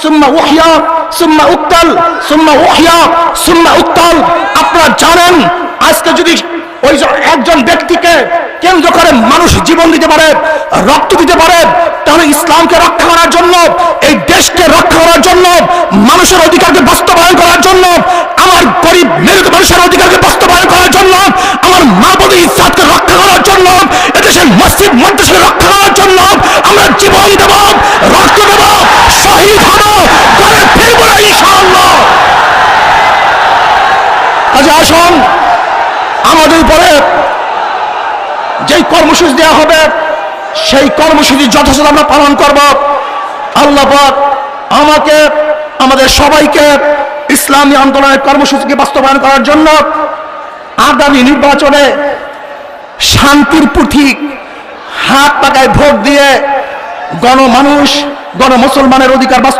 সুম্মা উহিয়া সুম্মা উক্তাল সুম্মা উহিয়া সুম্মা উক্তাল। আপনারা জানেন আজকে যদি ওই একজন ব্যক্তিকে কেন্দ্র করে মানুষ জীবন দিতে পারে, রক্ত দিতে পারে, তাহলে ইসলামকে রক্ষা করার জন্য, এই দেশকে রক্ষা করার জন্য, মানুষের অধিকারকে বাস্তবায়ন করার জন্য, আমার গরিব মেরুত মানুষের অধিকারকে বাস্তবায়ন করার জন্য, আমার মা বোনের ইজ্জতকে রক্ষা করার জন্য, এদেশের মসজিদ মাদ্রাসাকে রক্ষা করার জন্য আমরা জীবন দেব, রক্ত দেব, শহীদ হব, ঘরে ফিরব না ইনশাআল্লাহ। আজ আসুন আমাদের উপরে যেই কর্মসূচি দেওয়া হবে সেই কর্মসূচি যথাযথ আমরা পালন করব। আল্লাহ পাক আমাকে আমাদের সবাইকে ইসলামী আন্দোলনের কর্মসূচিকে বাস্তবায়ন করার জন্য আগামী নির্বাচনে শান্তির পথিক হাত পাকায় ভোট দিয়ে গণমানুষ গণমুসলমানের অধিকার